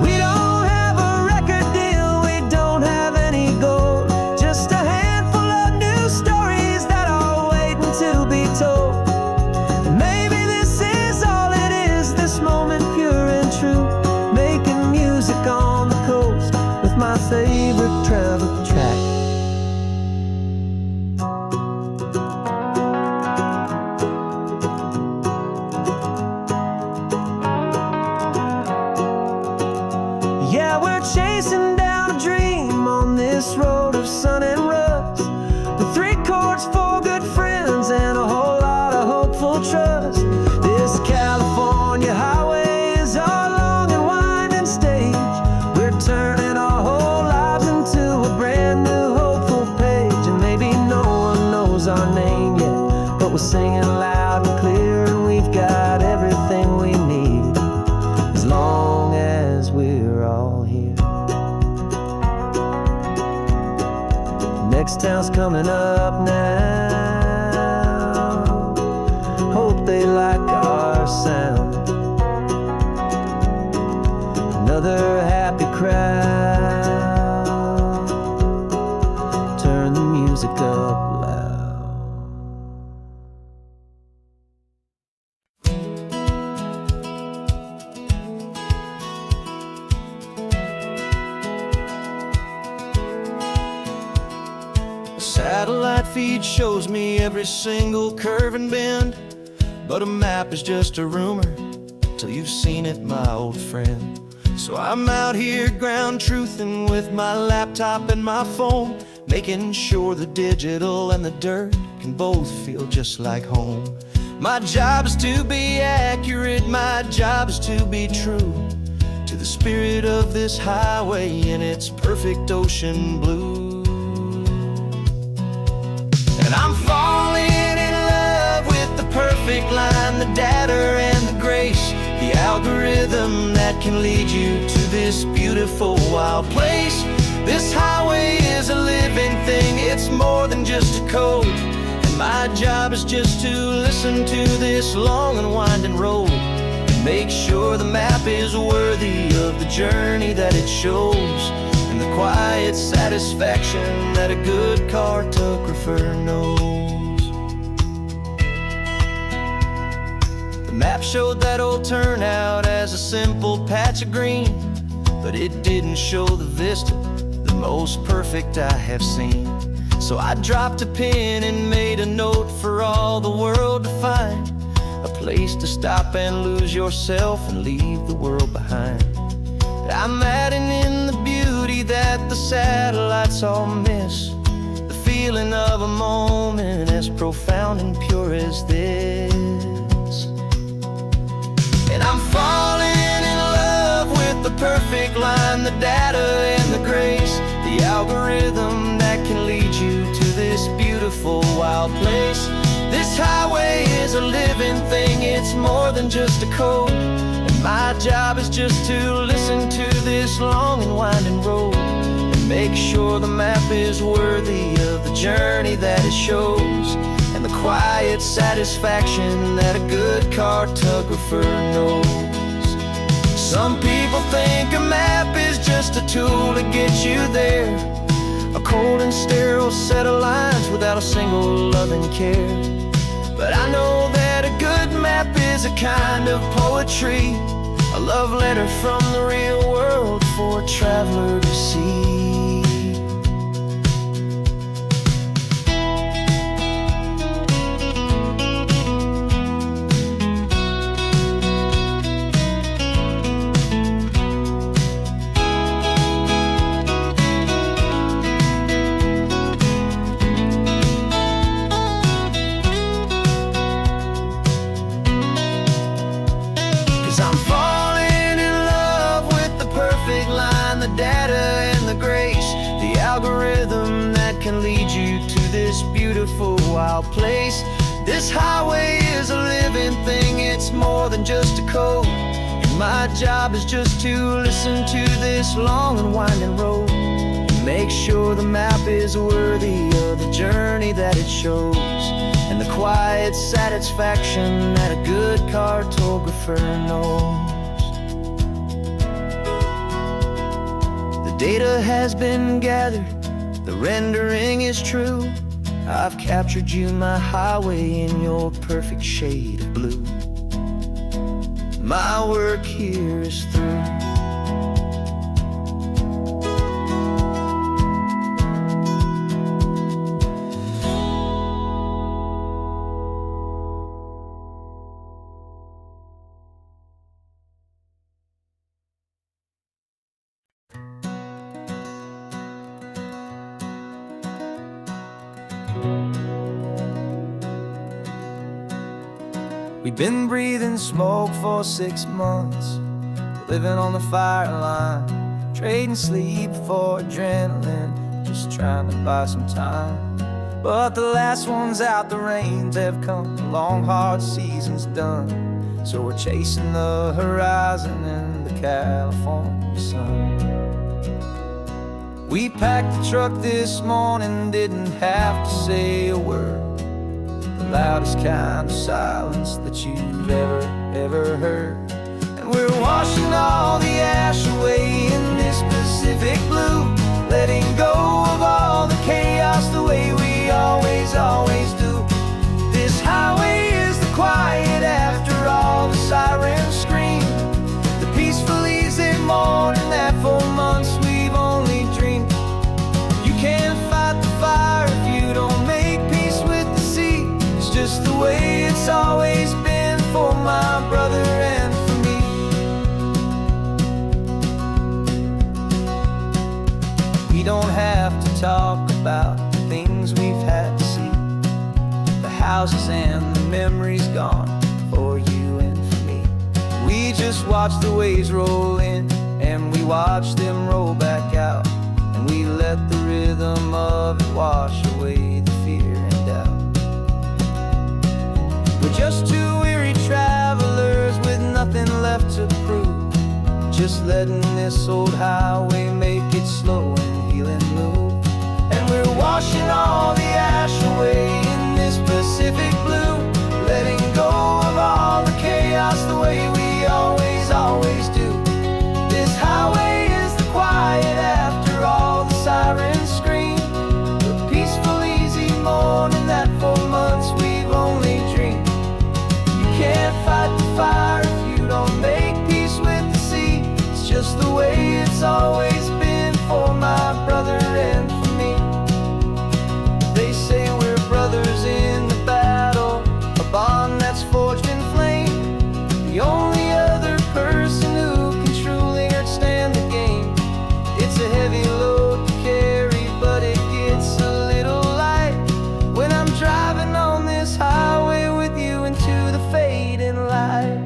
Speaker 2: We don't have a record deal, we don't have any gold, just a handful of new stories that are waiting to be told. And maybe this is all it is, this moment pure and true, making music on the coast with my favorite travel track. Yeah, we're chasing down a dream on this road of sun and rust, with 3 chords, 4 good friends, and a whole lot of hopeful trust. This California highway is our long and winding stage. We're turning our whole lives into a brand new hopeful page. And maybe no one knows our name yet, but we're singing loud and clear, and we've got everything we need, as long as we're all here. Next town's coming up now, hope they like our sound. Another happy crowd, turn the music up loud. Satellite feed shows me every single curve and bend, but a map is just a rumor till you've seen it, my old friend. So I'm out here ground truthing with my laptop and my phone, making sure the digital and the dirt can both feel just like home. My job is to be accurate, my job is to be true to the spirit of this highway in its perfect ocean blue. And I'm falling in love with the perfect line, the data and the grace, the algorithm that can lead you to this beautiful wild place. This highway is a living thing, it's more than just a code. And my job is just to listen to this long and winding road, and make sure the map is worthy of the journey that it shows, and the quiet satisfaction that a good cartographer knows. The map showed that old turnout as a simple patch of green, but it didn't show the vista, the most perfect I have seen. So I dropped a pin and made a note for all the world to find, a place to stop and lose yourself and leave the world behind. I'm adding in the beauty that the satellites all miss, the feeling of a moment as profound and pure as this. And I'm falling in love with the perfect line, the data and the grace, the algorithm that can lead you to this beautiful wild place. This highway is a living thing, it's more than just a code. My job is just to listen to this long and winding road, and make sure the map is worthy of the journey that it shows, and the quiet satisfaction that a good cartographer knows. Some people think a map is just a tool to get you there, a cold and sterile set of lines without a single loving care. But I know that a good map is a kind of poetry, a love letter from the real world for a traveler to see. I'm falling in love with the perfect line, the data and the grace,
Speaker 1: wild place. This highway is a living thing, it's more than just a code. And my job is just to listen to this long and winding road, and make sure the map is worthy of the journey that it shows, and the quiet satisfaction that a good cartographer knows. The data has been gathered, the rendering is true. I've captured you, my highway, in your perfect shade of blue. My work here is through. We've been breathing smoke for 6 months, living on the fire line, trading sleep for adrenaline, just trying to buy some time. But the last one's out, the rains have come, the long hard season's done, so we're chasing the horizon in the California sun. We packed the truck this morning, didn't have to say a word, the loudest kind of silence that you've ever heard. And we're washing all the ash away in this Pacific blue, letting go of all the chaos the way we always do. This highway is the quiet after all the sirens scream, the peaceful easy morning that for months we've only dreamed. You can't fight the fire if you don't make peace with the sea. It's just the way it's always been for my brother and for me. We don't have to talk about the things we've had to see, the houses and the memories gone for you and for me. We just watch the waves roll in, and we watch them roll back out, and we let the rhythm of it wash away the fear and doubt. We're just two weary travelers with nothing left to prove, just letting this old highway make its slow and healing move. And we're washing all the ash away in this Pacific blue, letting go of all the chaos the way we always do. This highway is the quiet after all the sirens scream, the peaceful easy morning that for months we've only dreamed. You can't fight the fire if you don't make peace with the sea. It's just the way it's always been for my brother and for me. They say we're brothers in the battle, a bond that's forged in flame. The only other person who can truly understand the game. It's a heavy load to carry, but it gets a little light when I'm driving on this highway with you into the fading light.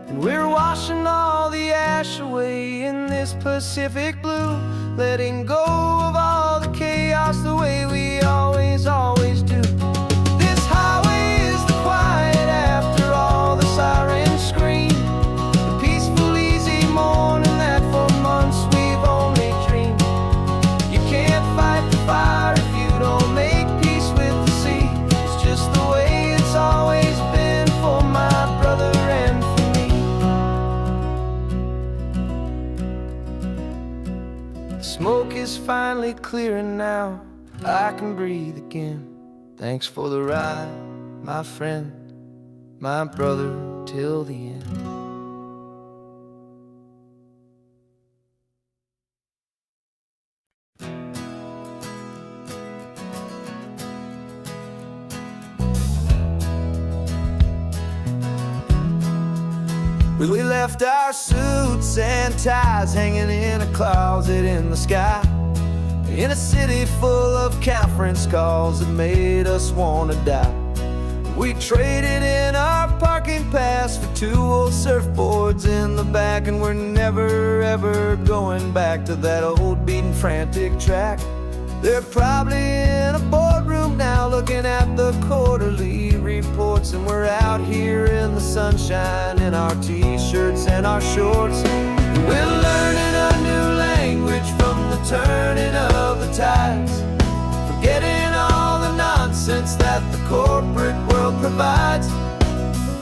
Speaker 1: And we're washing all the ash away in this Pacific blue, letting go of all the chaos the way we always do. This highway is the quiet after all the sirens scream, the peaceful easy morning that for months we've only dreamed. You can't fight the fire if you don't make peace with the sea. It's just the way it's always been for my brother and for me. The smoke is finally clearing now, I can breathe again. Thanks for the ride, my friend, my brother, till the end. We left our suits and ties hanging in a closet in the sky, in a city full of conference calls that made us wanna die. We traded in our
Speaker 3: parking pass for 2 old surfboards in the back, and we're never ever going back to that old beaten frantic track. They're probably in a boardroom now looking at the quarterly reports, and we're out here in the sunshine in our t-shirts and our shorts. We're learning a new language from the turning of the tides, forgetting all the nonsense that the corporate world provides.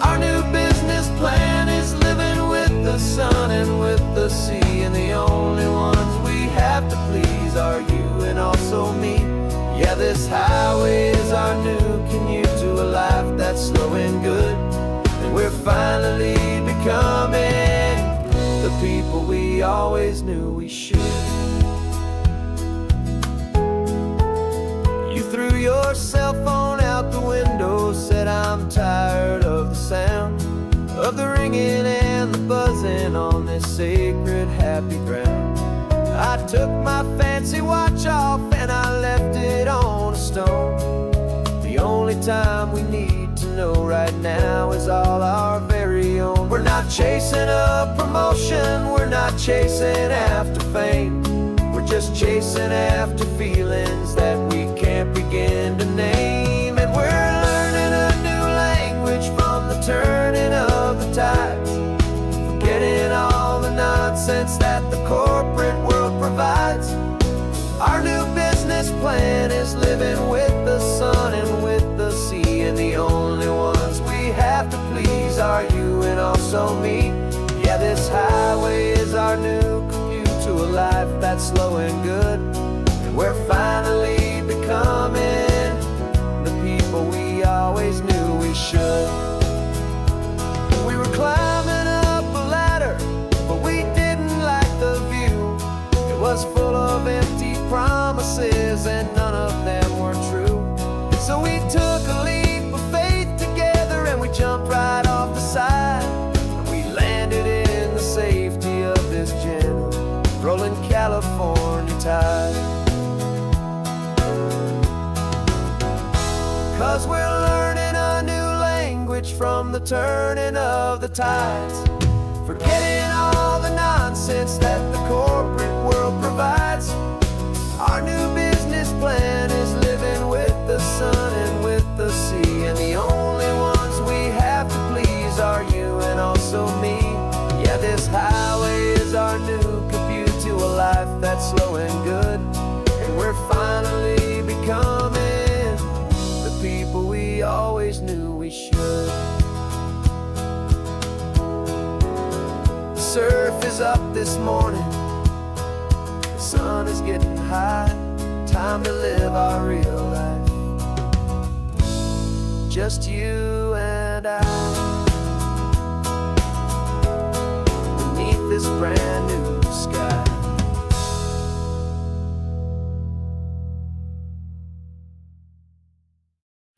Speaker 3: Our new business plan is living with the sun and with the sea, and the only ones we have to please are you and also me. Yeah, this highway is our new commute to a life that's slow and good, and we're finally becoming the people we always knew we should. You threw your cell phone out the window, said I'm tired of the sound of the ringing and the buzzing on this sacred happy ground. I took my fancy watch off and I left it on a stone. The only time we need to know right now is all our very own. We're not chasing a promotion, we're not chasing after fame, we're just chasing after feelings that we can't begin to name. And we're learning a new language from the turning of the tides, forgetting all the nonsense that the corporate world provides. Our new business plan is living with the sun and with the sea, and the only ones we have to please are you and also me. Yeah, this highway is our new commute to a life that's slow and good, and we're finally becoming the people we always knew we should. We were climbing up a ladder, but we didn't like the view. It was full of empty promises and none of them were true. So we took a leap of faith together and we jumped right off the side, and we landed in the safety of this gentle rolling California tide. 'Cause we're learning a new language from the turning of the tides, forgetting all the nonsense that the corporate world provides. Our new business plan is living with the sun and with the sea, and the only ones we have to please are you and also me. Yeah, this highway is our new commute to a life that's slow and good, and we're finally becoming the people we always knew we should. The surf is up this morning, the sun is getting high, time to live our real life, just you and I.